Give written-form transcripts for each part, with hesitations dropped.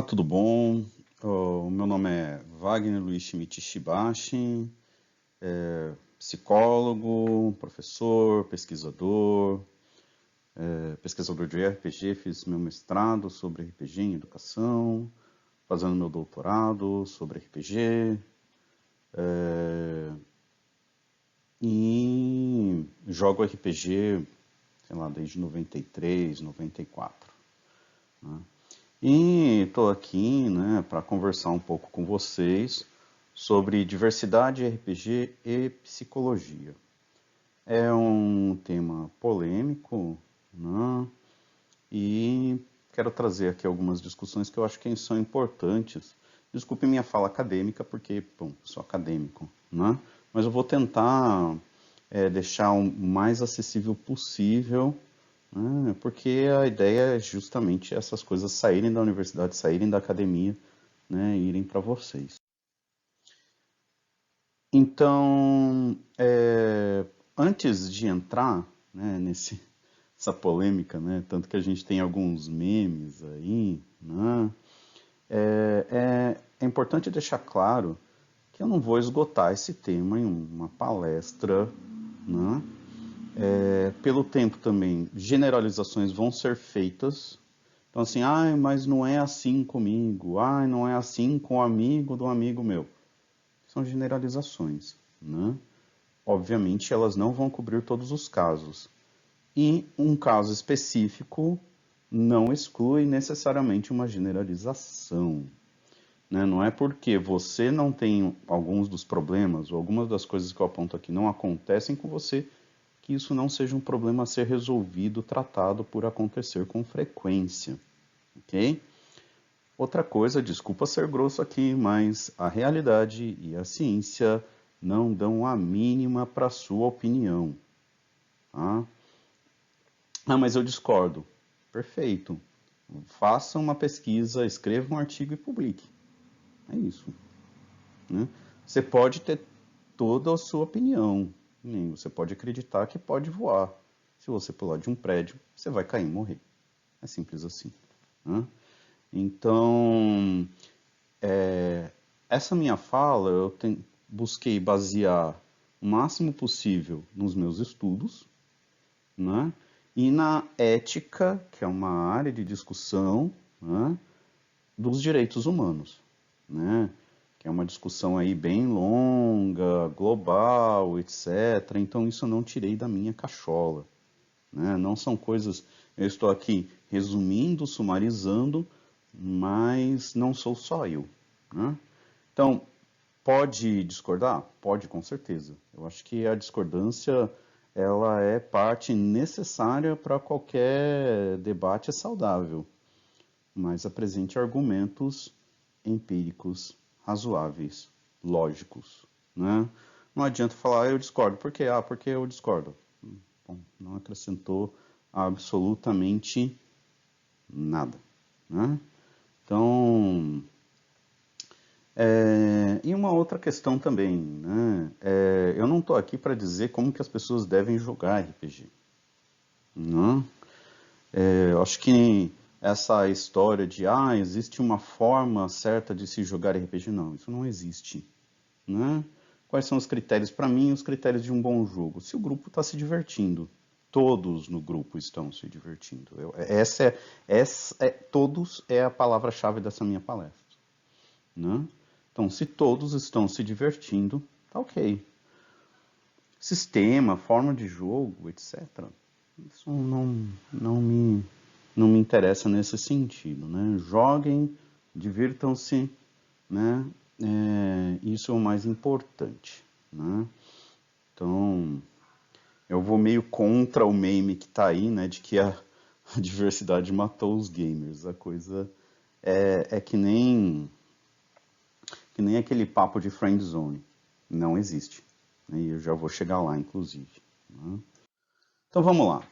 Olá, tudo bom? O meu nome é Wagner Luiz Schmidt Shibashi, psicólogo, professor, pesquisador, pesquisador de RPG. Fiz meu mestrado sobre RPG em educação, fazendo meu doutorado sobre RPG, e jogo RPG, sei lá, desde 93, 94. E estou aqui, né, para conversar um pouco com vocês sobre diversidade, RPG e psicologia. É um tema polêmico, né, e quero trazer aqui algumas discussões que eu acho que são importantes. Desculpe minha fala acadêmica, porque, bom, sou acadêmico, né, mas eu vou tentar deixar o mais acessível possível, porque a ideia é justamente essas coisas saírem da universidade, saírem da academia, né, e irem para vocês. Então, antes de entrar, né, essa polêmica, né, tanto que a gente tem alguns memes aí, né, é importante deixar claro que eu não vou esgotar esse tema em uma palestra, né, pelo tempo também, generalizações vão ser feitas. Então, assim, ai, mas não é assim comigo, ai, não é assim com o amigo do amigo meu. São generalizações, né? Obviamente, elas não vão cobrir todos os casos. E um caso específico não exclui necessariamente uma generalização, né? Não é porque você não tem alguns dos problemas ou algumas das coisas que eu aponto aqui não acontecem com você, que isso não seja um problema a ser resolvido, tratado por acontecer com frequência, ok? Outra coisa, desculpa ser grosso aqui, mas a realidade e a ciência não dão a mínima para a sua opinião, tá? Ah, mas eu discordo. Perfeito. Faça uma pesquisa, escreva um artigo e publique. É isso, né? Você pode ter toda a sua opinião. Você pode acreditar que pode voar. Se você pular de um prédio, você vai cair e morrer. É simples assim, né? Então, essa minha fala busquei basear o máximo possível nos meus estudos, né? E na ética, que é uma área de discussão, né, dos direitos humanos, né? Que é uma discussão aí bem longa, global, etc. Então isso eu não tirei da minha cachola, né? Não são coisas, eu estou aqui resumindo, sumarizando, mas não sou só eu, né? Então, pode discordar? Pode, com certeza. Eu acho que a discordância ela é parte necessária para qualquer debate saudável, mas apresente argumentos empíricos, razoáveis, lógicos, né? Não adianta falar, eu discordo. Por quê? Ah, porque eu discordo. Bom, não acrescentou absolutamente nada, né? Então, e uma outra questão também, né? Eu não estou aqui para dizer como que as pessoas devem jogar RPG, não? Eu acho que essa história de existe uma forma certa de se jogar RPG, não, isso não existe, né? Quais são os critérios? Para mim, os critérios de um bom jogo. Se o grupo está se divertindo, todos no grupo estão se divertindo. Todos é a palavra-chave dessa minha palestra, né? Então, se todos estão se divertindo, tá ok. Sistema, forma de jogo, etc. Isso não me interessa nesse sentido, né? Joguem, divirtam-se, né? Isso é o mais importante, né? Então, eu vou meio contra o meme que tá aí, né? De que a diversidade matou os gamers. A coisa é que nem aquele papo de friend zone. Não existe. E eu já vou chegar lá, inclusive, né? Então vamos lá.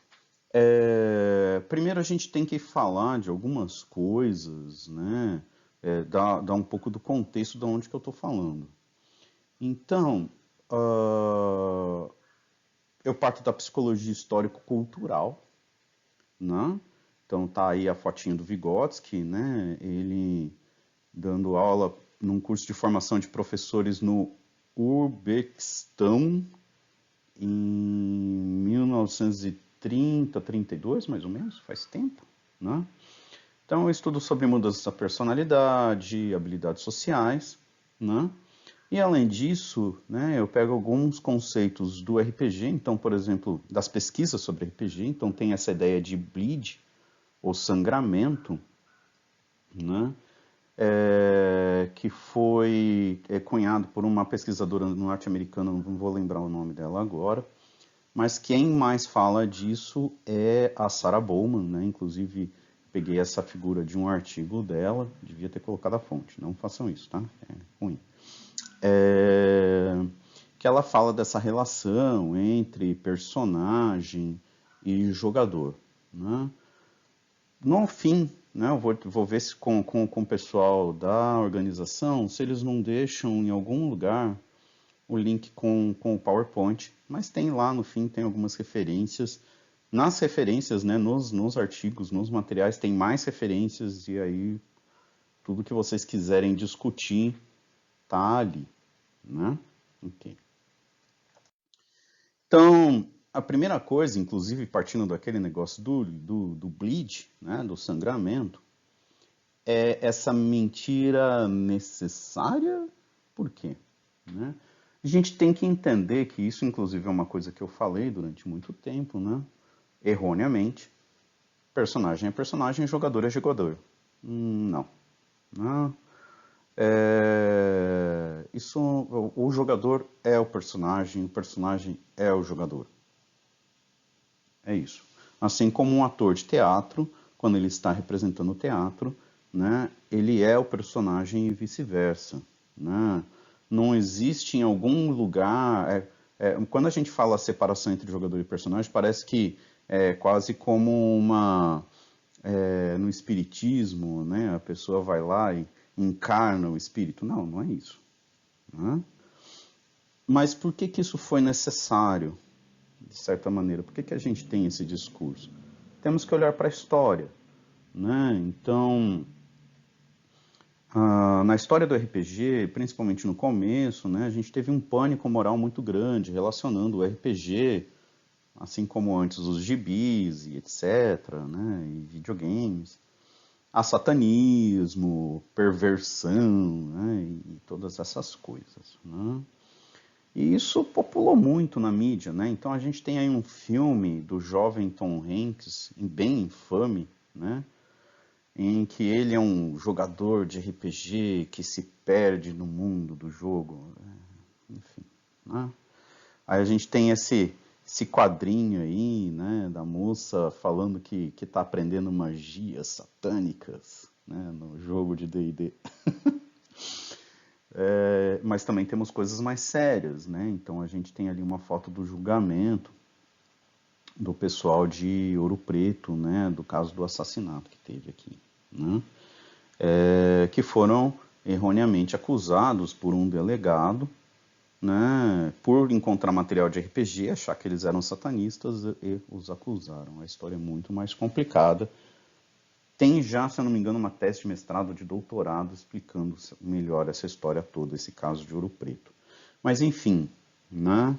Primeiro a gente tem que falar de algumas coisas, né? Dar um pouco do contexto de onde que eu estou falando. Então, eu parto da psicologia histórico-cultural, né? Então tá aí a fotinha do Vygotsky, né? Ele dando aula num curso de formação de professores no Uzbequistão em 1930, 32, mais ou menos, faz tempo, né? Então, eu estudo sobre mudança da personalidade, habilidades sociais, né? E além disso, né, eu pego alguns conceitos do RPG, então, por exemplo, das pesquisas sobre RPG, então tem essa ideia de bleed, ou sangramento, né, que foi cunhado por uma pesquisadora norte-americana, não vou lembrar o nome dela agora, mas quem mais fala disso é a Sarah Bowman, né, inclusive peguei essa figura de um artigo dela, devia ter colocado a fonte, não façam isso, tá? É ruim. Que ela fala dessa relação entre personagem e jogador, né? No fim, né, eu vou ver se com o pessoal da organização, se eles não deixam em algum lugar o link com o PowerPoint, mas tem lá no fim, tem algumas referências. Nas referências, né, nos artigos, nos materiais, tem mais referências e aí tudo que vocês quiserem discutir tá ali, né? Ok. Então, a primeira coisa, inclusive partindo daquele negócio do bleed, né, do sangramento, é essa mentira necessária? Por quê? Né? A gente tem que entender que isso, inclusive, é uma coisa que eu falei durante muito tempo, né? Erroneamente. Personagem é personagem, jogador é jogador. Não. Não. Isso, o jogador é o personagem é o jogador. É isso. Assim como um ator de teatro, quando ele está representando o teatro, né, ele é o personagem e vice-versa. Né? Não existe em algum lugar. Quando a gente fala a separação entre jogador e personagem, parece que é quase como uma. No espiritismo, né, a pessoa vai lá e encarna o espírito. Não, não é isso. Né? Mas por que, que isso foi necessário, de certa maneira? Por que, que a gente tem esse discurso? Temos que olhar para a história. Né? Então, na história do RPG, principalmente no começo, né, a gente teve um pânico moral muito grande relacionando o RPG, assim como antes os gibis e etc., né, e videogames, a satanismo, perversão, né, e todas essas coisas. Né? E isso populou muito na mídia. Né? Então a gente tem aí um filme do jovem Tom Hanks, bem infame, né? Em que ele é um jogador de RPG que se perde no mundo do jogo. Enfim, né? Aí a gente tem esse quadrinho aí, né, da moça falando que está aprendendo magias satânicas, né, no jogo de D&D. Mas também temos coisas mais sérias, né? Então a gente tem ali uma foto do julgamento do pessoal de Ouro Preto, né, do caso do assassinato que teve aqui, né? Que foram erroneamente acusados por um delegado, né, por encontrar material de RPG, achar que eles eram satanistas e os acusaram. A história é muito mais complicada. Tem já, se eu não me engano, uma tese de mestrado, de doutorado, explicando melhor essa história toda, esse caso de Ouro Preto. Mas, enfim, né,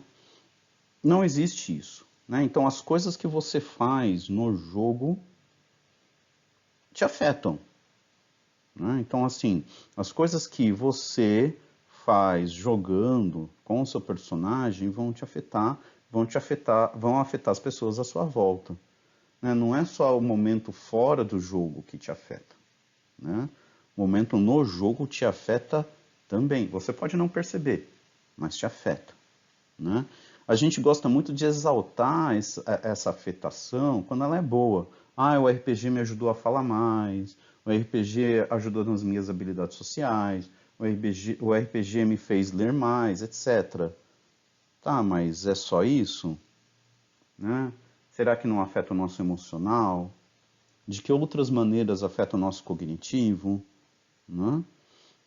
não existe isso. Né? Então, as coisas que você faz no jogo te afetam. Né? Então, assim, as coisas que você faz jogando com o seu personagem vão afetar as pessoas à sua volta. Né? Não é só o momento fora do jogo que te afeta. Né? O momento no jogo te afeta também. Você pode não perceber, mas te afeta. Né? A gente gosta muito de exaltar essa afetação quando ela é boa. Ah, o RPG me ajudou a falar mais, o RPG ajudou nas minhas habilidades sociais, o RPG me fez ler mais, etc. Tá, mas é só isso? Né? Será que não afeta o nosso emocional? De que outras maneiras afeta o nosso cognitivo? Né?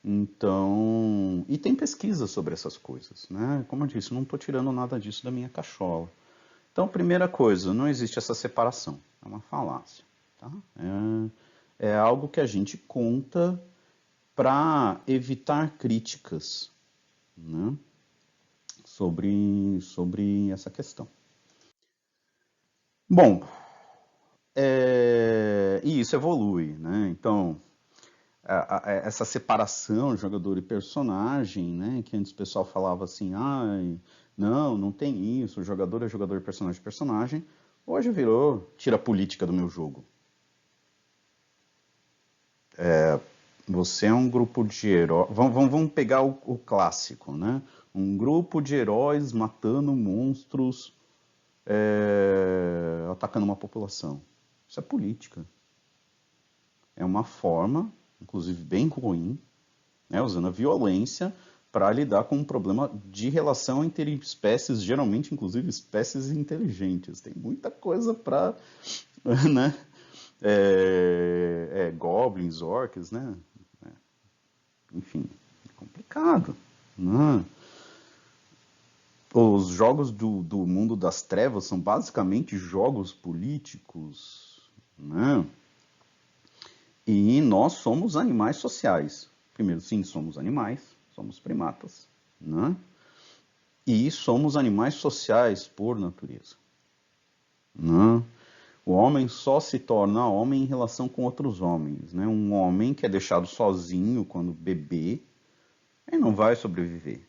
Então, e tem pesquisa sobre essas coisas, né? Como eu disse, não estou tirando nada disso da minha cachola. Então, primeira coisa, não existe essa separação, é uma falácia. tá? É algo que a gente conta para evitar críticas, né, sobre essa questão. Bom, e isso evolui, né? Então, essa separação jogador e personagem, né? Que antes o pessoal falava assim, ai, não tem isso, jogador é jogador, personagem é personagem. Hoje virou, tira a política do meu jogo. Você é um grupo de heróis. Vamos pegar o clássico, né? Um grupo de heróis matando monstros, atacando uma população. Isso é política. É uma forma, inclusive bem ruim, né, usando a violência para lidar com um problema de relação entre espécies, geralmente, inclusive, espécies inteligentes. Tem muita coisa para, né? Goblins, orcs, né? Enfim, é complicado. Né? Os jogos do mundo das trevas são basicamente jogos políticos, né? E nós somos animais sociais. Primeiro, sim, somos animais, somos primatas, né? E somos animais sociais por natureza, né? O homem só se torna homem em relação com outros homens, né? Um homem que é deixado sozinho quando bebê, ele não vai sobreviver,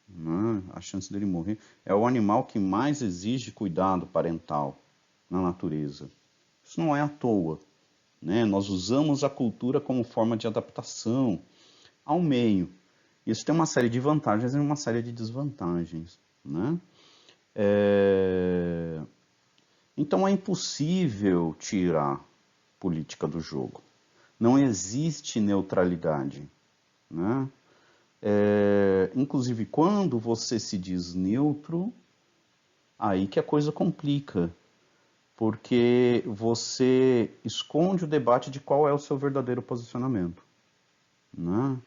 né? A chance dele morrer é o animal que mais exige cuidado parental na natureza. Isso não é à toa, né? Nós usamos a cultura como forma de adaptação ao meio. Isso tem uma série de vantagens e uma série de desvantagens, né? Então é impossível tirar política do jogo. Não existe neutralidade, né? Inclusive, quando você se diz neutro, aí que a coisa complica, porque você esconde o debate de qual é o seu verdadeiro posicionamento, né?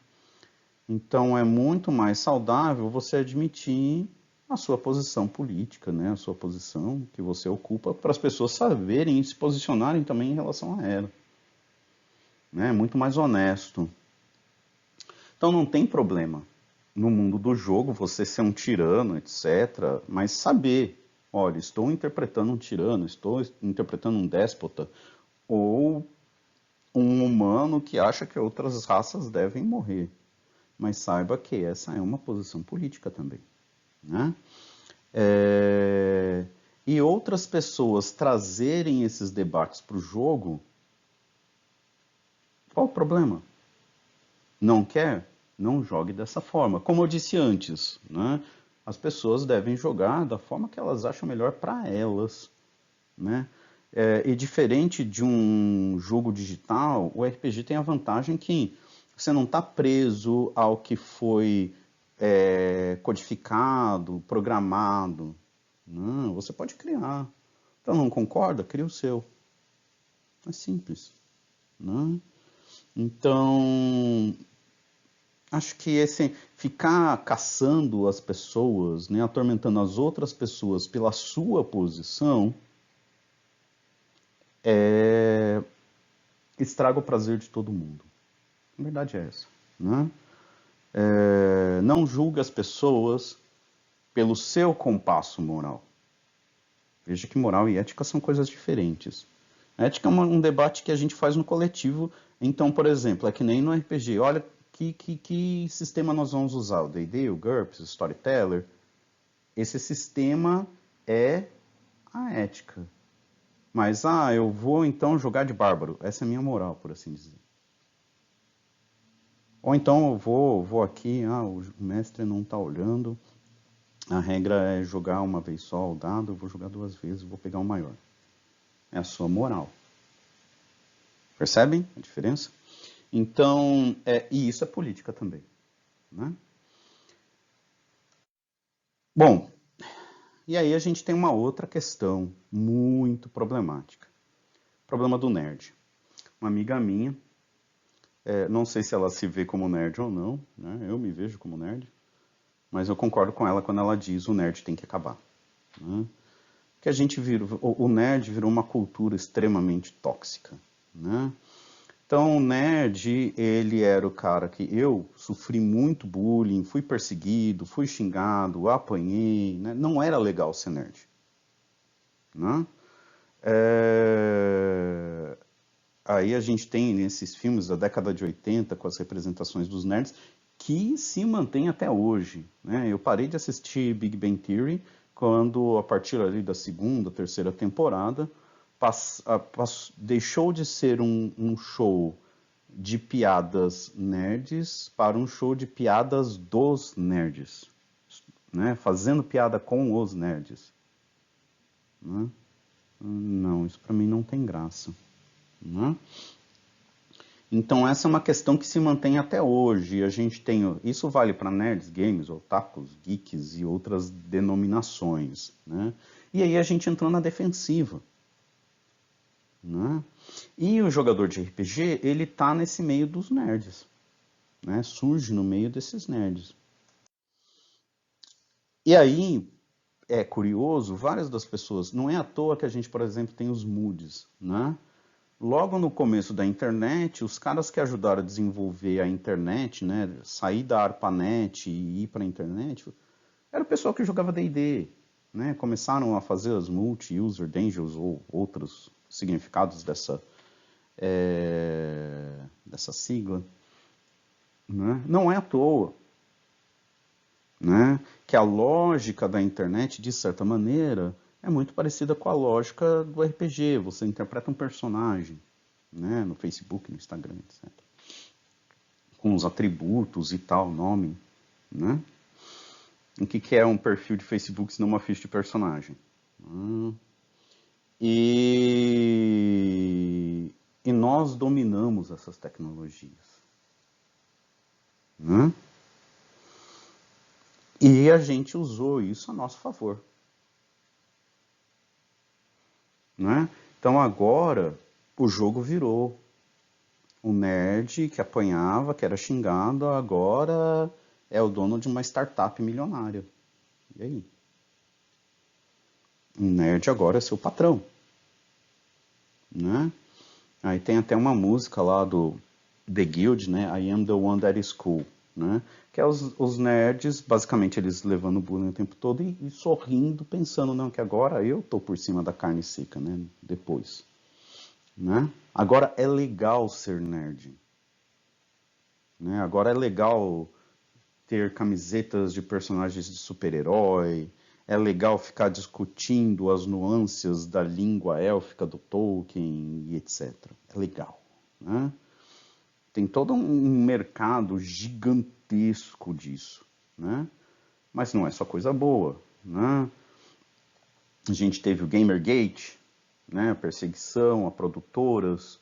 Então é muito mais saudável você admitir a sua posição política, né? A sua posição que você ocupa, para as pessoas saberem e se posicionarem também em relação a ela. Né? É muito mais honesto. Então não tem problema no mundo do jogo você ser um tirano, etc. Mas saber, olha, estou interpretando um tirano, estou interpretando um déspota, ou um humano que acha que outras raças devem morrer. Mas saiba que essa é uma posição política também. Né? E outras pessoas trazerem esses debates para o jogo, qual o problema? Não quer? Não jogue dessa forma. Como eu disse antes, né? As pessoas devem jogar da forma que elas acham melhor para elas. Né? E diferente de um jogo digital, o RPG tem a vantagem que você não está preso ao que foi codificado, programado. Não, você pode criar. Então não concorda? Cria o seu. É simples. Né? Então, acho que esse ficar caçando as pessoas, né, atormentando as outras pessoas pela sua posição, estraga o prazer de todo mundo. A verdade é essa. Né? Não julgue as pessoas pelo seu compasso moral. Veja que moral e ética são coisas diferentes. A ética é um debate que a gente faz no coletivo. Então, por exemplo, é que nem no RPG. Olha, que sistema nós vamos usar? O D&D, o GURPS, o Storyteller? Esse sistema é a ética. Mas, eu vou então jogar de bárbaro. Essa é a minha moral, por assim dizer. Ou então eu vou aqui, o mestre não está olhando, a regra é jogar uma vez só o dado, eu vou jogar 2 vezes, vou pegar o maior. É a sua moral. Percebem a diferença? Então, e isso é política também. Né? Bom, e aí a gente tem uma outra questão muito problemática. O problema do nerd. Uma amiga minha, não sei se ela se vê como nerd ou não, né? Eu me vejo como nerd, mas eu concordo com ela quando ela diz o nerd tem que acabar. Né? que a gente virou, o nerd virou uma cultura extremamente tóxica, né? Então, o nerd, ele era o cara que eu sofri muito bullying, fui perseguido, fui xingado, apanhei, né? Não era legal ser nerd, né? Aí a gente tem nesses filmes da década de 80, com as representações dos nerds, que se mantém até hoje, né? Eu parei de assistir Big Bang Theory quando, a partir ali da segunda, terceira temporada, deixou de ser um show de piadas nerds para um show de piadas dos nerds, né? Fazendo piada com os nerds, né? Não, isso para mim não tem graça, né? Então essa é uma questão que se mantém até hoje. A gente tem, isso vale para nerds, games, otakus, geeks e outras denominações, né? E aí a gente entrou na defensiva, né? E o jogador de RPG, ele tá nesse meio dos nerds, né? Surge no meio desses nerds. E aí é curioso, várias das pessoas, não é à toa que a gente, por exemplo, tem os moods, né? Logo no começo da internet, os caras que ajudaram a desenvolver a internet, né, sair da ARPANET e ir para a internet, era o pessoal que jogava D&D, né? Começaram a fazer as multi-user dungeons ou outros significados dessa sigla, né? Não é à toa, né, que a lógica da internet, de certa maneira, é muito parecida com a lógica do RPG. Você interpreta um personagem, né, no Facebook, no Instagram, etc. Com os atributos e tal, nome, né? O que é um perfil de Facebook se não uma ficha de personagem? E nós dominamos essas tecnologias, né? E a gente usou isso a nosso favor, né? Então agora o jogo virou. O nerd que apanhava, que era xingado, agora é o dono de uma startup milionária. E aí? O nerd agora é seu patrão, né? Aí tem até uma música lá do The Guild, né? I am the one that is cool, né? Que é os nerds, basicamente eles levando o bullying o tempo todo e sorrindo, pensando, não, que agora eu tô por cima da carne seca, né? Depois, né? Agora é legal ser nerd, né? Agora é legal ter camisetas de personagens de super-herói, é legal ficar discutindo as nuances da língua élfica do Tolkien e etc. É legal, né? Tem todo um mercado gigantesco disso, né? Mas não é só coisa boa, né? A gente teve o Gamergate, né? A perseguição a produtoras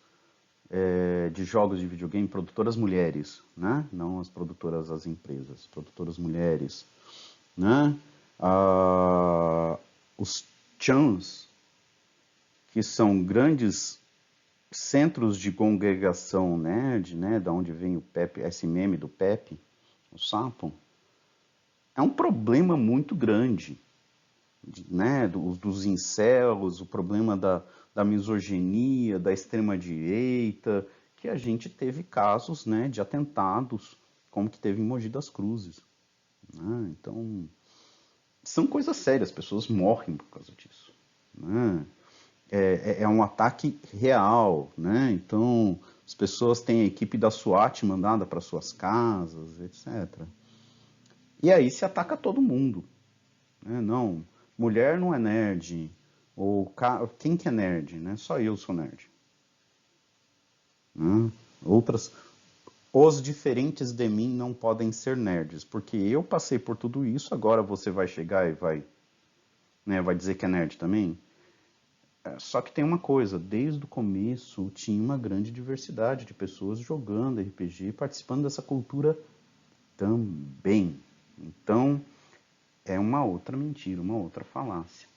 de jogos de videogame, produtoras mulheres, né? Não as produtoras, as empresas, produtoras mulheres, né? Os chans, que são grandes centros de congregação nerd, né? Da onde vem o Pepe, esse meme do Pepe, o sapo, é um problema muito grande, né? Dos incels, o problema da misoginia, da extrema-direita, que a gente teve casos, né, de atentados, como que teve em Mogi das Cruzes, né? Então, são coisas sérias, pessoas morrem por causa disso, né? É um ataque real, né? Então, as pessoas têm a equipe da SWAT mandada para suas casas, etc. E aí se ataca todo mundo, né? Não, mulher não é nerd, ou quem que é nerd, né? Só eu sou nerd, né? Outras, os diferentes de mim não podem ser nerds, porque eu passei por tudo isso, agora você vai chegar e vai, né, vai dizer que é nerd também? Só que tem uma coisa, desde o começo tinha uma grande diversidade de pessoas jogando RPG e participando dessa cultura também. Então, é uma outra mentira, uma outra falácia,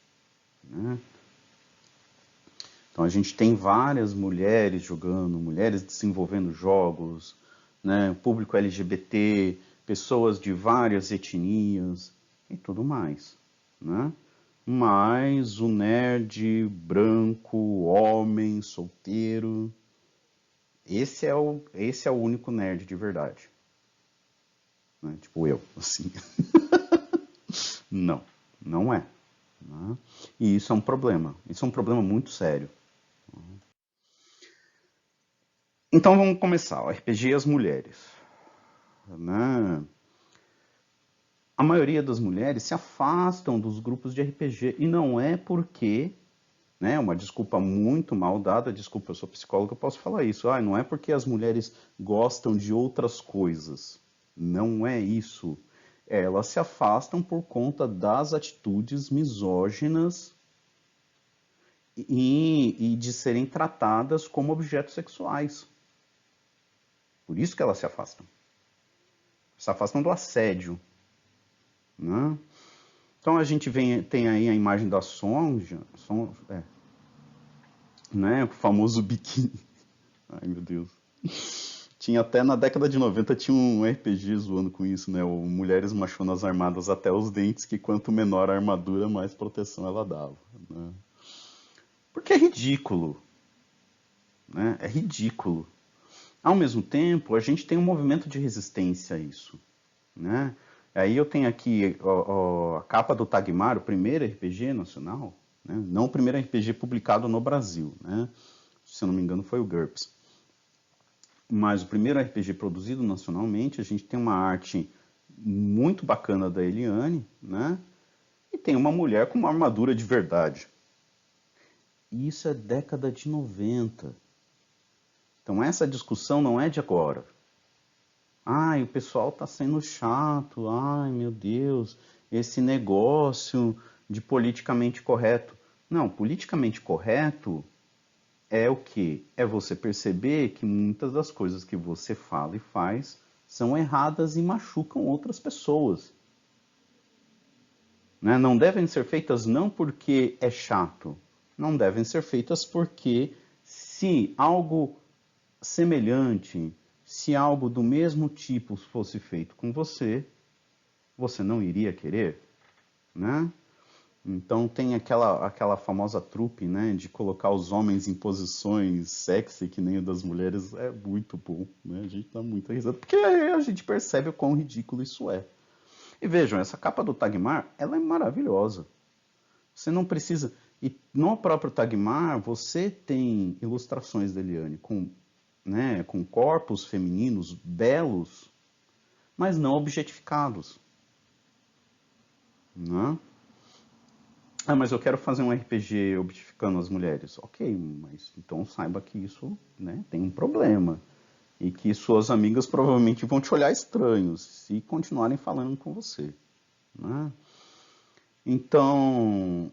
né? Então a gente tem várias mulheres jogando, mulheres desenvolvendo jogos, né? Público LGBT, pessoas de várias etnias e tudo mais, né? Mas o nerd branco, homem, solteiro, esse é o único nerd de verdade. Né? Tipo eu, assim. Não, não é. Né? E isso é um problema. Isso é um problema muito sério. Então vamos começar. O RPG e as mulheres. Né? A maioria das mulheres se afastam dos grupos de RPG. E não é porque, né, uma desculpa muito mal dada, desculpa, eu sou psicólogo, eu posso falar isso. Não é porque as mulheres gostam de outras coisas. Não é isso. Elas se afastam por conta das atitudes misóginas e de serem tratadas como objetos sexuais. Por isso que elas se afastam. Se afastam do assédio. Né? Então a gente tem aí a imagem da Sonja, né? O famoso biquíni. Ai, meu Deus. Tinha até na década de 90 tinha um RPG zoando com isso, né? O Mulheres Machonas Armadas até os dentes, que quanto menor a armadura, mais proteção ela dava. Né? Porque é ridículo. Né? É ridículo. Ao mesmo tempo, a gente tem um movimento de resistência a isso. Né? Aí eu tenho aqui a capa do Tagmar, o primeiro RPG nacional, né? Não o primeiro RPG publicado no Brasil, né? Se eu não me engano foi o GURPS. Mas o primeiro RPG produzido nacionalmente, a gente tem uma arte muito bacana da Eliane, né? E tem uma mulher com uma armadura de verdade. E isso é década de 90. Então essa discussão não é de agora. Ai, o pessoal está sendo chato. Ai, meu Deus, esse negócio de politicamente correto. Não, politicamente correto é o quê? É você perceber que muitas das coisas que você fala e faz são erradas e machucam outras pessoas. Né? Não devem ser feitas não porque é chato, não devem ser feitas porque se algo semelhante, se algo do mesmo tipo fosse feito com você, você não iria querer, né? Então tem aquela famosa trupe, né, de colocar os homens em posições sexy que nem o das mulheres, é muito bom, né? A gente dá muita risada, porque a gente percebe o quão ridículo isso é. E vejam, essa capa do Tagmar, ela é maravilhosa. Você não precisa... E no próprio Tagmar, você tem ilustrações da Eliane com, né, com corpos femininos belos, mas não objetificados. Né? Mas eu quero fazer um RPG objetificando as mulheres. Ok, mas então saiba que isso, né, tem um problema. E que suas amigas provavelmente vão te olhar estranhos se continuarem falando com você. Né? Então,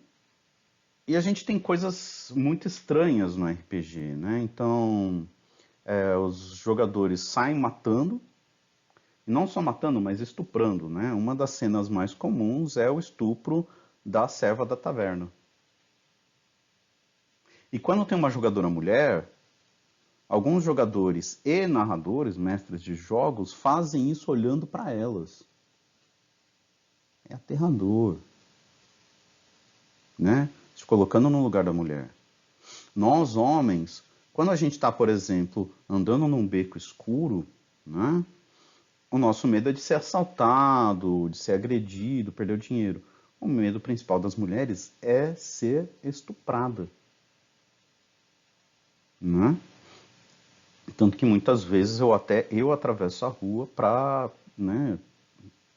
e a gente tem coisas muito estranhas no RPG, né? Então, os jogadores saem matando, e não só matando, mas estuprando, né? Uma das cenas mais comuns é o estupro da serva da taverna. E quando tem uma jogadora mulher, alguns jogadores e narradores, mestres de jogos, fazem isso olhando para elas. É aterrador, né? Se colocando no lugar da mulher. Nós, homens, quando a gente está, por exemplo, andando num beco escuro, né? O nosso medo é de ser assaltado, de ser agredido, perder o dinheiro. O medo principal das mulheres é ser estuprada. Né? Tanto que muitas vezes eu atravesso a rua para, né,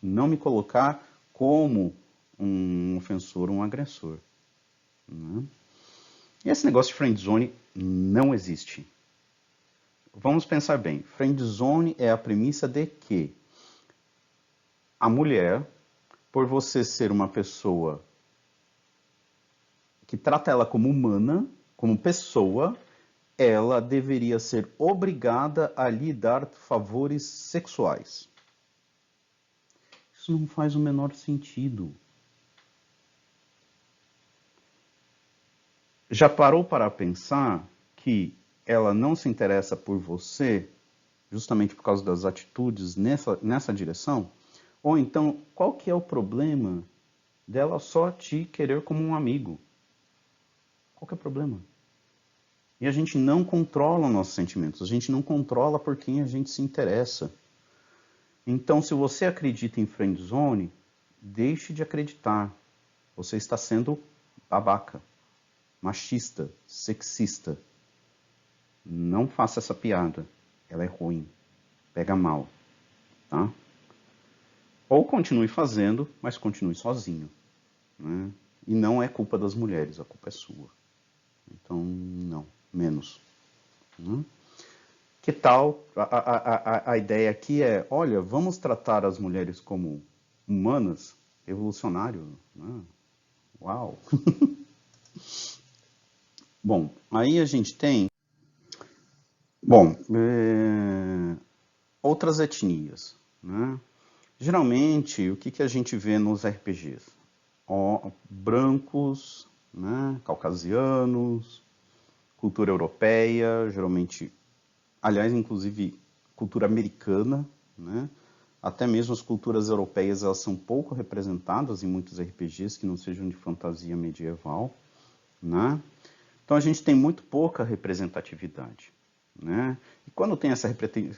não me colocar como um ofensor, um agressor. Né? E esse negócio de friendzone não existe. Vamos pensar bem. Friendzone é a premissa de que a mulher, por você ser uma pessoa que trata ela como humana, como pessoa, ela deveria ser obrigada a lhe dar favores sexuais. Isso não faz o menor sentido. Já parou para pensar que ela não se interessa por você justamente por causa das atitudes nessa direção? Ou então, qual que é o problema dela só te querer como um amigo. Qual que é o problema? E a gente não controla nossos sentimentos, a gente não controla por quem a gente se interessa. Então, se você acredita em friendzone, deixe de acreditar. Você está sendo babaca, machista, sexista. Não faça essa piada. Ela é ruim. Pega mal, tá? Ou continue fazendo, mas continue sozinho, né? E não é culpa das mulheres, a culpa é sua. Então, não, menos. Né? Que tal? A ideia aqui é, olha, vamos tratar as mulheres como humanas, revolucionário, né? Uau! Bom, aí a gente tem, bom, outras etnias, né? Geralmente, o que que a gente vê nos RPGs? Brancos, né? Caucasianos, cultura europeia, geralmente, aliás, inclusive cultura americana, né? Até mesmo as culturas europeias, elas são pouco representadas em muitos RPGs que não sejam de fantasia medieval, né? Então a gente tem muito pouca representatividade, né? E quando tem essa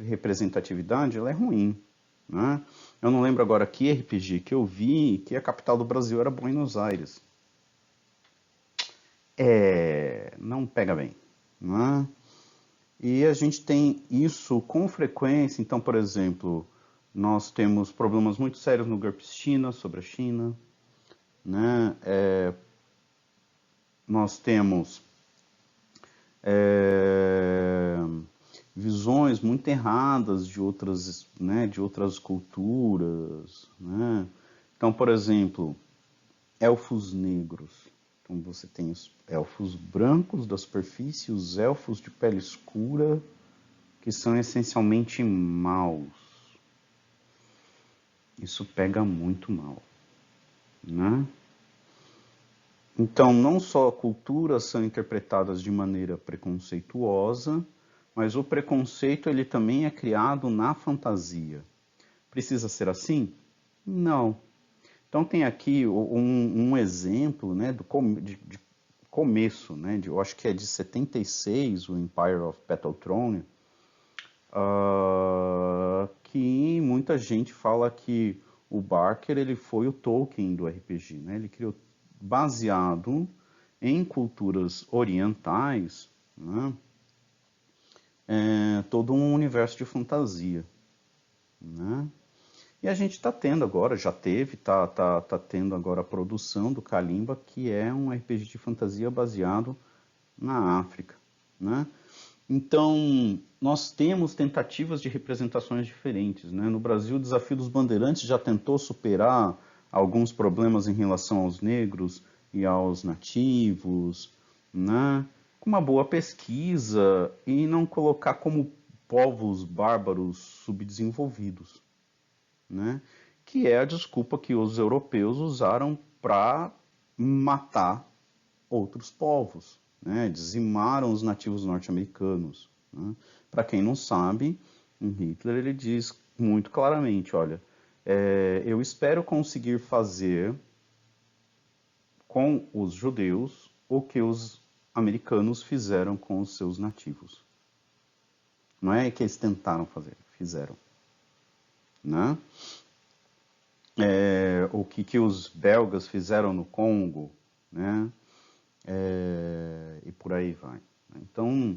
representatividade, ela é ruim, né? Eu não lembro agora que RPG que eu vi que a capital do Brasil era Buenos Aires. Não pega bem, né? E a gente tem isso com frequência. Então, por exemplo, nós temos problemas muito sérios no GURPS China, sobre a China, né? Nós temos visões muito erradas de outras culturas, né? Então, por exemplo, elfos negros. Então você tem os elfos brancos da superfície, os elfos de pele escura, que são essencialmente maus. Isso pega muito mal, né? Então, não só culturas são interpretadas de maneira preconceituosa, mas o preconceito ele também é criado na fantasia. Precisa ser assim? Não. Então tem aqui um exemplo, né, de começo, né, eu acho que é de 76, o Empire of Battlethrone, que muita gente fala que o Barker ele foi o Tolkien do RPG, né? Ele criou baseado em culturas orientais, né? Todo um universo de fantasia, né? E a gente está tendo agora, já teve, tá tendo agora a produção do Kalimba, que é um RPG de fantasia baseado na África, né? Então, nós temos tentativas de representações diferentes, né? No Brasil, o Desafio dos Bandeirantes já tentou superar alguns problemas em relação aos negros e aos nativos, né? Com uma boa pesquisa e não colocar como povos bárbaros subdesenvolvidos, né? Que é a desculpa que os europeus usaram para matar outros povos, né? Dizimaram os nativos norte-americanos, né? Para quem não sabe, o Hitler ele diz muito claramente, olha, eu espero conseguir fazer com os judeus o que os americanos fizeram com os seus nativos. Não é que eles tentaram fazer, fizeram, né? O que os belgas fizeram no Congo, né? E por aí vai. Então,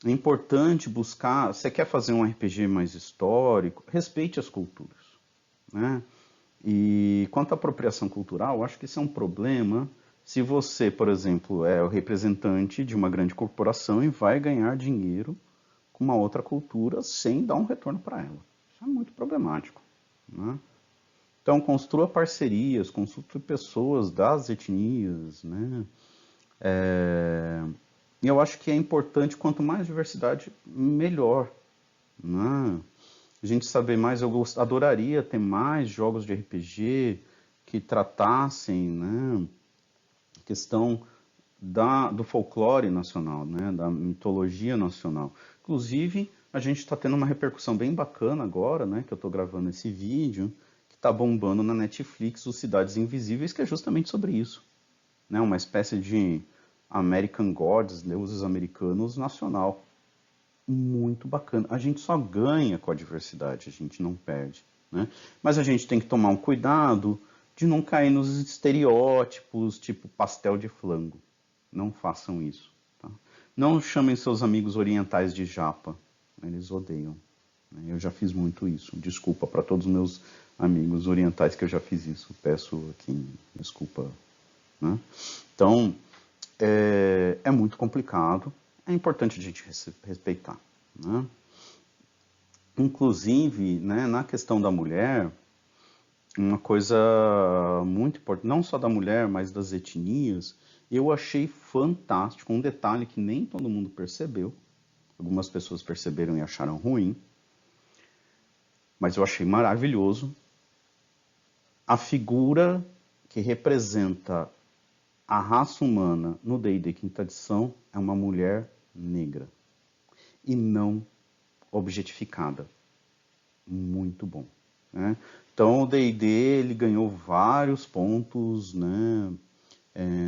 é importante buscar. Você quer fazer um RPG mais histórico? Respeite as culturas, né? E quanto à apropriação cultural, acho que isso é um problema se você, por exemplo, é o representante de uma grande corporação e vai ganhar dinheiro com uma outra cultura sem dar um retorno para ela. Isso é muito problemático, né? Então, construa parcerias, consulte pessoas das etnias, né? E eu acho que é importante, quanto mais diversidade, melhor, né? A gente saber mais, adoraria ter mais jogos de RPG que tratassem, né, a questão do folclore nacional, né, da mitologia nacional. Inclusive, a gente está tendo uma repercussão bem bacana agora, né, que eu estou gravando esse vídeo, está bombando na Netflix, o Cidades Invisíveis, que é justamente sobre isso, né? Uma espécie de American Gods, deuses americanos nacional. Muito bacana. A gente só ganha com a diversidade, a gente não perde, né? Mas a gente tem que tomar um cuidado de não cair nos estereótipos, tipo pastel de flango. Não façam isso, tá? Não chamem seus amigos orientais de japa, eles odeiam, né? Eu já fiz muito isso. Desculpa para todos os meus amigos orientais que eu já fiz isso. Peço aqui desculpa, né? Então, é muito complicado. É importante a gente respeitar, né? Inclusive, né, na questão da mulher, uma coisa muito importante, não só da mulher, mas das etnias, eu achei fantástico, um detalhe que nem todo mundo percebeu, algumas pessoas perceberam e acharam ruim, mas eu achei maravilhoso, a figura que representa a raça humana no D&D Quinta Edição é uma mulher negra e não objetificada. Muito bom, né? Então o D&D ele ganhou vários pontos, né,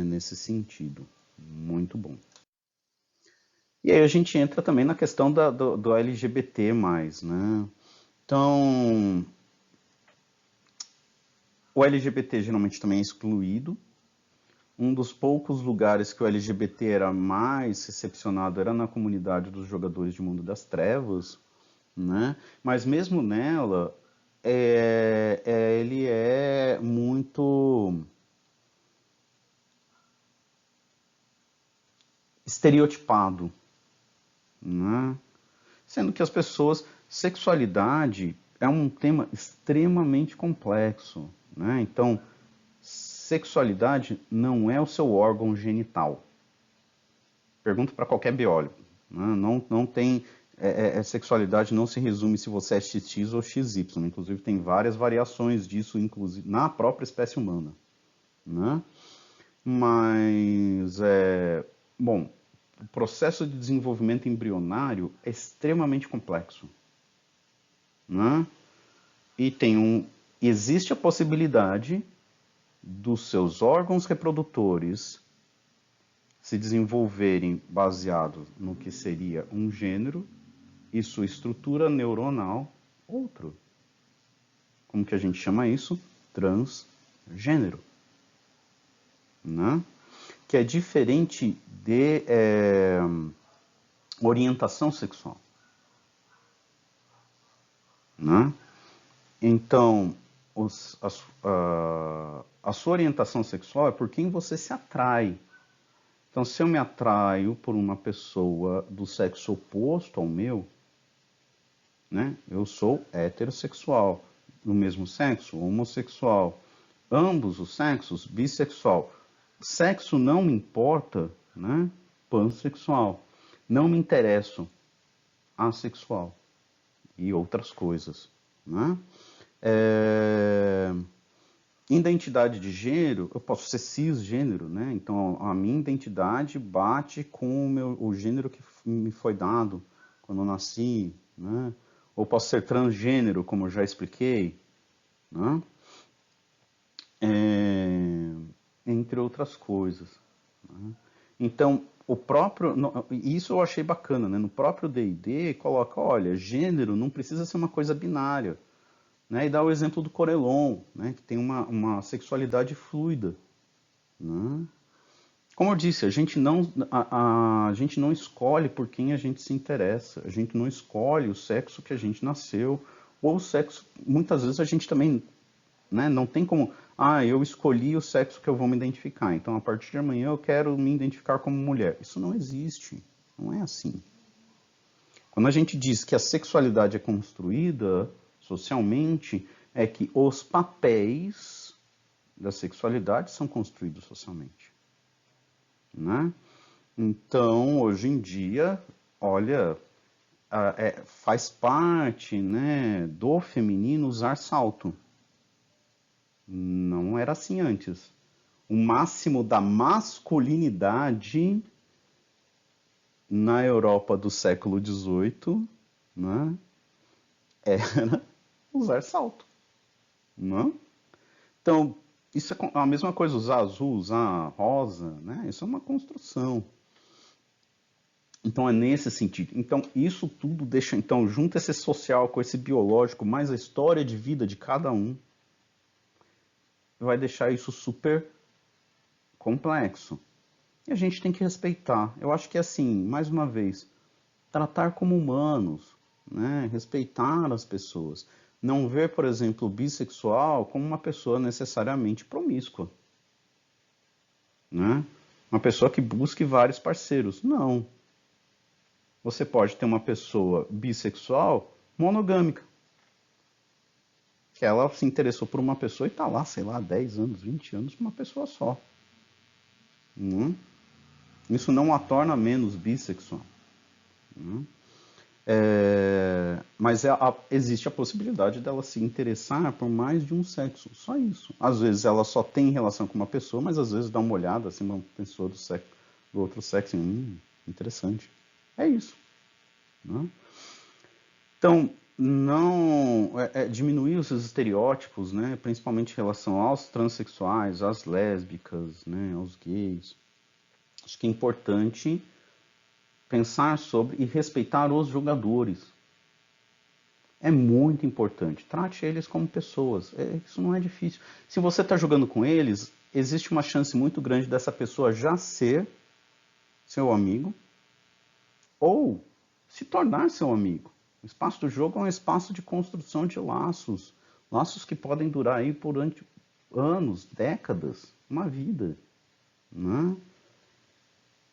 nesse sentido. Muito bom. E aí a gente entra também na questão do LGBT+, né? Então, o LGBT geralmente também é excluído. Um dos poucos lugares que o LGBT era mais recepcionado era na comunidade dos jogadores de Mundo das Trevas, né? Mas mesmo nela, ele é muito estereotipado, né? Sendo que as pessoas, sexualidade é um tema extremamente complexo, né? Então, sexualidade não é o seu órgão genital. Pergunta para qualquer biólogo, né? Não tem sexualidade não se resume se você é XX ou XY. Inclusive tem várias variações disso, inclusive na própria espécie humana, né? Mas bom, o processo de desenvolvimento embrionário é extremamente complexo, né? E existe a possibilidade dos seus órgãos reprodutores se desenvolverem baseado no que seria um gênero e sua estrutura neuronal outro. Como que a gente chama isso? Transgênero, né? Que é diferente de orientação sexual, né? Então, a sua orientação sexual é por quem você se atrai. Então, se eu me atraio por uma pessoa do sexo oposto ao meu, né? Eu sou heterossexual, do mesmo sexo, homossexual, ambos os sexos, bissexual. Sexo não me importa, né? Pansexual. Não me interesso, assexual e outras coisas, né? Identidade de gênero, eu posso ser cisgênero, né? Então a minha identidade bate com o gênero que me foi dado quando eu nasci, né? Ou posso ser transgênero, como eu já expliquei, né? Entre outras coisas, né? Então, isso eu achei bacana, né? No próprio D&D coloca, olha, gênero não precisa ser uma coisa binária, né? E dá o exemplo do Corelon, né? Que tem uma sexualidade fluida, né? Como eu disse, a gente não escolhe por quem a gente se interessa, a gente não escolhe o sexo que a gente nasceu, ou o sexo, muitas vezes a gente também, né, não tem como, eu escolhi o sexo que eu vou me identificar, então a partir de amanhã eu quero me identificar como mulher. Isso não existe, não é assim. Quando a gente diz que a sexualidade é construída socialmente, é que os papéis da sexualidade são construídos socialmente, né? Então, hoje em dia, olha, faz parte, né, do feminino usar salto. Não era assim antes. O máximo da masculinidade na Europa do século XVIII, né, era usar salto, Não? Então, isso é a mesma coisa, usar azul, usar rosa, né? Isso é uma construção. Então é nesse sentido. Então isso tudo deixa, então, junta esse social com esse biológico, mais a história de vida de cada um, vai deixar isso super complexo. E a gente tem que respeitar. Eu acho que assim, mais uma vez, tratar como humanos, né? Respeitar as pessoas. Não ver, por exemplo, o bissexual como uma pessoa necessariamente promíscua, né? Uma pessoa que busque vários parceiros. Não. Você pode ter uma pessoa bissexual monogâmica, que ela se interessou por uma pessoa e está lá, sei lá, 10 anos, 20 anos com uma pessoa só. Hum? Isso não a torna menos bissexual. Hum? Mas existe a possibilidade dela se interessar por mais de um sexo, só isso. Às vezes ela só tem relação com uma pessoa, mas às vezes dá uma olhada assim, uma pessoa do outro sexo, interessante. É isso. Né? Então, não diminuir os estereótipos, né, principalmente em relação aos transexuais, às lésbicas, né, aos gays. Acho que é importante pensar sobre e respeitar os jogadores. É muito importante. Trate eles como pessoas. Isso não é difícil. Se você está jogando com eles, existe uma chance muito grande dessa pessoa já ser seu amigo ou se tornar seu amigo. O espaço do jogo é um espaço de construção de laços. Laços que podem durar aí por anos, décadas, uma vida. Né?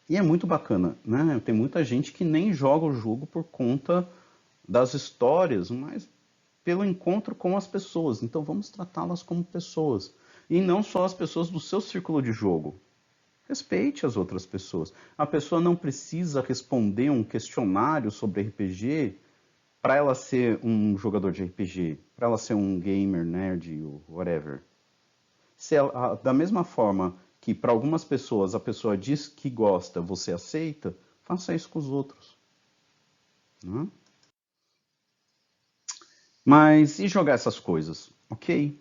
E é muito bacana. Né? Tem muita gente que nem joga o jogo por conta das histórias, mas pelo encontro com as pessoas. Então vamos tratá-las como pessoas. E não só as pessoas do seu círculo de jogo. Respeite as outras pessoas. A pessoa não precisa responder um questionário sobre RPG para ela ser um jogador de RPG, para ela ser um gamer, nerd, ou whatever. Se ela, da mesma forma que para algumas pessoas a pessoa diz que gosta, você aceita, faça isso com os outros. Né? Mas e jogar essas coisas? Ok.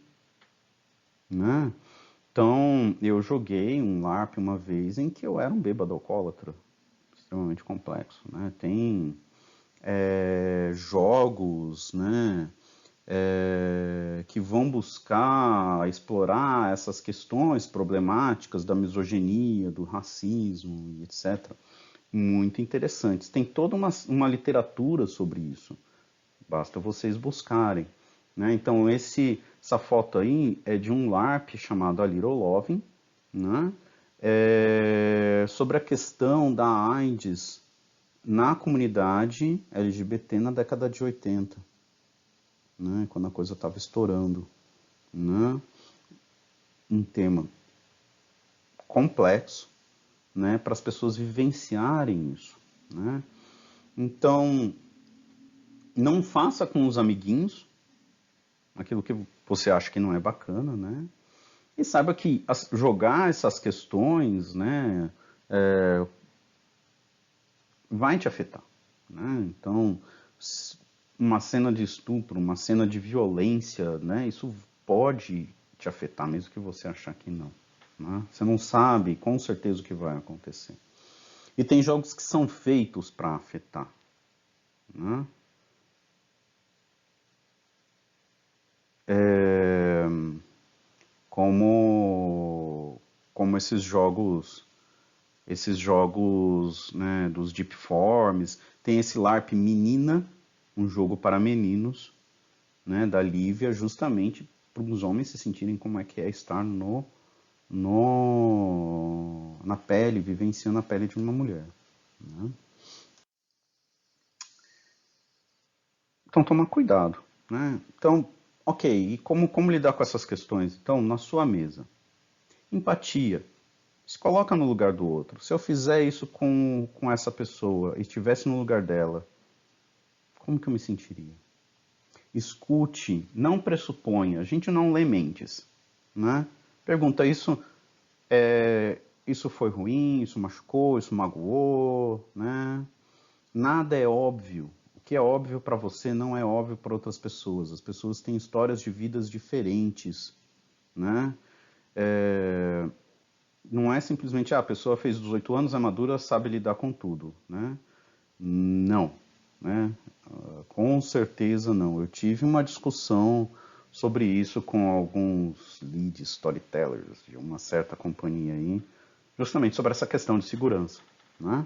Né? Então, eu joguei um LARP uma vez em que eu era um bêbado alcoólatra, extremamente complexo. Né? Tem jogos, né, que vão buscar explorar essas questões problemáticas da misoginia, do racismo, etc. Muito interessantes. Tem toda uma literatura sobre isso. Basta vocês buscarem. Né? Então, essa foto aí é de um LARP chamado A Little Loving, né? Sobre a questão da AIDS na comunidade LGBT na década de 80, né? Quando a coisa estava estourando. Né? Um tema complexo, né? Para as pessoas vivenciarem isso. Né? Então, não faça com os amiguinhos aquilo que você acha que não é bacana, né? E saiba que jogar essas questões, né, vai te afetar, né? Então, uma cena de estupro, uma cena de violência, né, isso pode te afetar, mesmo que você achar que não. Né? Você não sabe com certeza o que vai acontecer. E tem jogos que são feitos para afetar. Né? Como esses jogos, né, dos Deep Forms, tem esse LARP Menina, um jogo para meninos, né, da Lívia, justamente para os homens se sentirem como é que é estar na pele, vivenciando a pele de uma mulher. Né? Então, tomar cuidado. Né? Então, ok, e como lidar com essas questões? Então, na sua mesa, empatia. Se coloca no lugar do outro. Se eu fizer isso com essa pessoa e estivesse no lugar dela, como que eu me sentiria? Escute, não pressuponha. A gente não lê mentes. Né? Pergunta, isso foi ruim, isso machucou, isso magoou, né? Nada é óbvio. que é óbvio para você não é óbvio para outras pessoas. As pessoas têm histórias de vidas diferentes, né? Não é simplesmente, a pessoa fez 18 anos, é madura, sabe lidar com tudo, né? Não, né? Com certeza não. Eu tive uma discussão sobre isso com alguns lead storytellers de uma certa companhia aí, justamente sobre essa questão de segurança, né?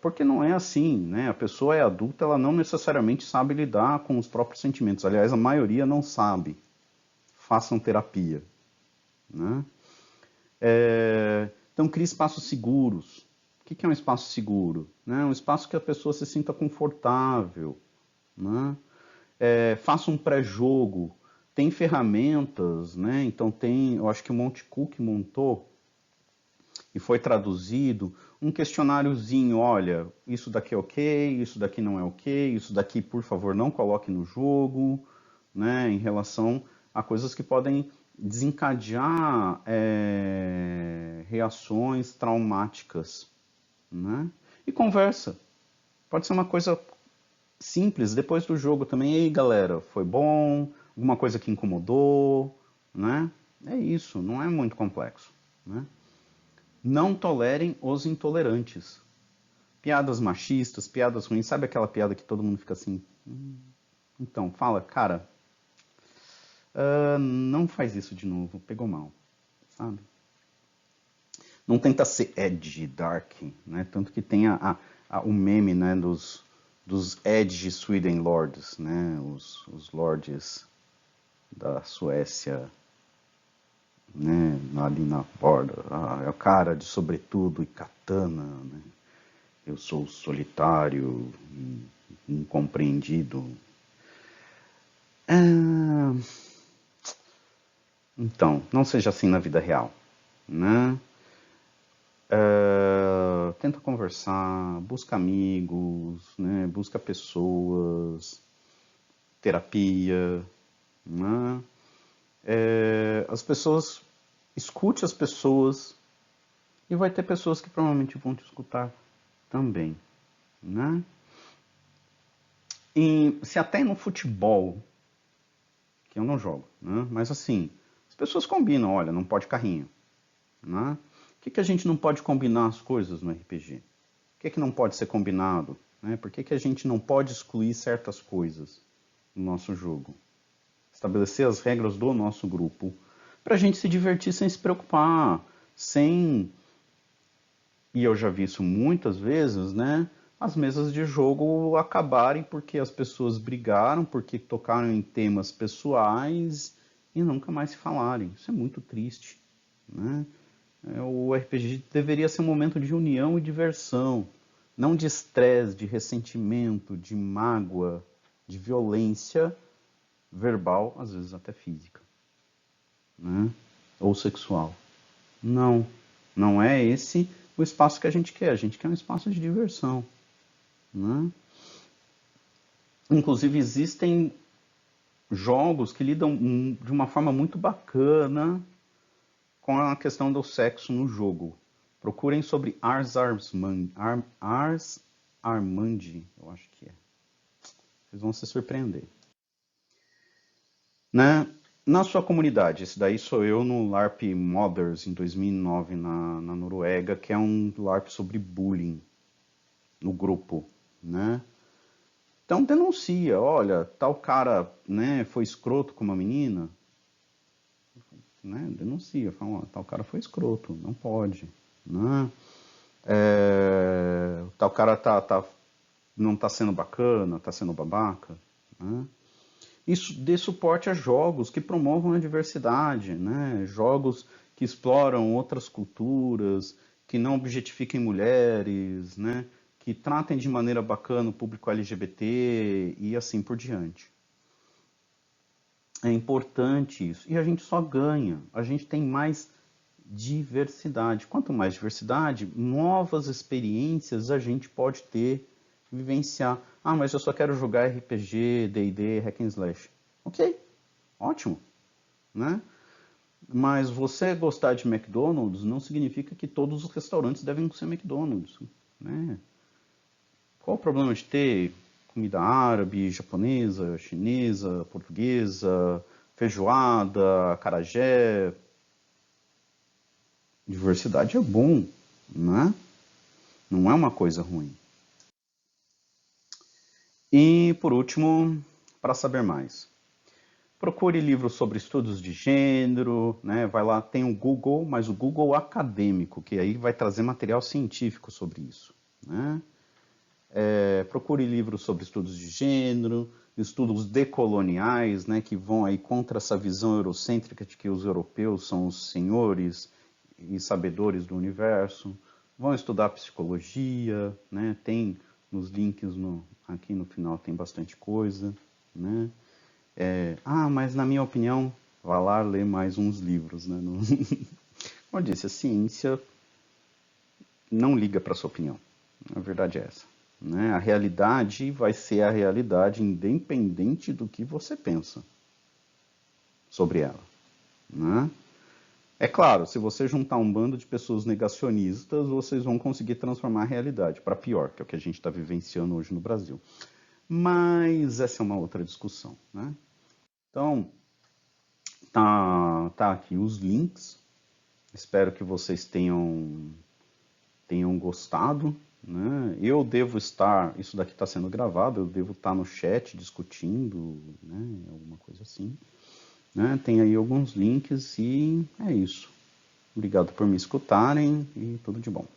Porque não é assim, né? A pessoa é adulta, ela não necessariamente sabe lidar com os próprios sentimentos. Aliás, a maioria não sabe. Façam terapia, né? Então, crie espaços seguros. O que é um espaço seguro? Né? Um espaço que a pessoa se sinta confortável, né? Faça um pré-jogo. Tem ferramentas, né? Então tem, eu acho que o Monte Cook montou e foi traduzido um questionáriozinho, olha, isso daqui é ok, isso daqui não é ok, isso daqui, por favor, não coloque no jogo, né? Em relação a coisas que podem desencadear reações traumáticas, né? E conversa. Pode ser uma coisa simples, depois do jogo também. Ei, galera, foi bom? Alguma coisa que incomodou, né? É isso, não é muito complexo, né? Não tolerem os intolerantes. Piadas machistas, piadas ruins. Sabe aquela piada que todo mundo fica assim? Então, fala, cara, não faz isso de novo, pegou mal, sabe? Não tenta ser edgy, dark, né? Tanto que tem o meme, né, dos edgy Sweden Lords, né? Os lords da Suécia, né? Ali na borda. É o cara de sobretudo e katana, né? Eu sou solitário, incompreendido. Então, não seja assim na vida real, né? Tenta conversar, busca amigos, né? Busca pessoas, terapia, né? As pessoas, escute as pessoas e vai ter pessoas que provavelmente vão te escutar também, né? E se até no futebol, que eu não jogo, né? Mas assim, as pessoas combinam, olha, não pode carrinho, né? Por que a gente não pode combinar as coisas no RPG? Por que não pode ser combinado? Né? Por que a gente não pode excluir certas coisas no nosso jogo? Estabelecer as regras do nosso grupo para a gente se divertir sem se preocupar, sem... E eu já vi isso muitas vezes, né? As mesas de jogo acabarem porque as pessoas brigaram, porque tocaram em temas pessoais e nunca mais se falarem. Isso é muito triste, né? O RPG deveria ser um momento de união e diversão, não de estresse, de ressentimento, de mágoa, de violência verbal, às vezes até física, né? Ou sexual. Não, não é esse o espaço que a gente quer. A gente quer um espaço de diversão, né? Inclusive existem jogos que lidam de uma forma muito bacana com a questão do sexo no jogo. Procurem sobre Ars Armandi, eu acho que é. Vocês vão se surpreender. Né? Na sua comunidade, esse daí sou eu no LARP Mothers, em 2009, na Noruega, que é um LARP sobre bullying no grupo, né? Então denuncia, olha, tal cara, né, foi escroto com uma menina, né? Denuncia, fala, ó, tal cara foi escroto, não pode, né? Tal cara não tá sendo bacana, tá sendo babaca, né? Isso dê suporte a jogos que promovam a diversidade, né? Jogos que exploram outras culturas, que não objetifiquem mulheres, né? Que tratem de maneira bacana o público LGBT e assim por diante. É importante isso. E a gente só ganha. A gente tem mais diversidade. Quanto mais diversidade, novas experiências a gente pode ter, vivenciar. Ah, mas eu só quero jogar RPG, D&D, Hack and Slash. Ok, ótimo, né? Mas você gostar de McDonald's não significa que todos os restaurantes devem ser McDonald's, né? Qual o problema de ter comida árabe, japonesa, chinesa, portuguesa, feijoada, acarajé? Diversidade é bom, né? Não é uma coisa ruim. E, por último, para saber mais, procure livros sobre estudos de gênero, né? Vai lá, tem o Google, mas o Google acadêmico, que aí vai trazer material científico sobre isso, né? Procure livros sobre estudos de gênero, estudos decoloniais, né, que vão aí contra essa visão eurocêntrica de que os europeus são os senhores e sabedores do universo. Vão estudar psicologia, né, tem nos links aqui no final tem bastante coisa, né. Mas na minha opinião, vá lá ler mais uns livros, né. Como eu disse, a ciência não liga para sua opinião. A verdade é essa. Né? A realidade vai ser a realidade independente do que você pensa sobre ela. Né? É claro, se você juntar um bando de pessoas negacionistas, vocês vão conseguir transformar a realidade para pior, que é o que a gente está vivenciando hoje no Brasil. Mas essa é uma outra discussão. Né? Então, tá aqui os links. Espero que vocês tenham gostado. Né? Eu devo estar, isso daqui está sendo gravado, eu devo estar no chat discutindo, né? Alguma coisa assim. Né? Tem aí alguns links e é isso. Obrigado por me escutarem e tudo de bom.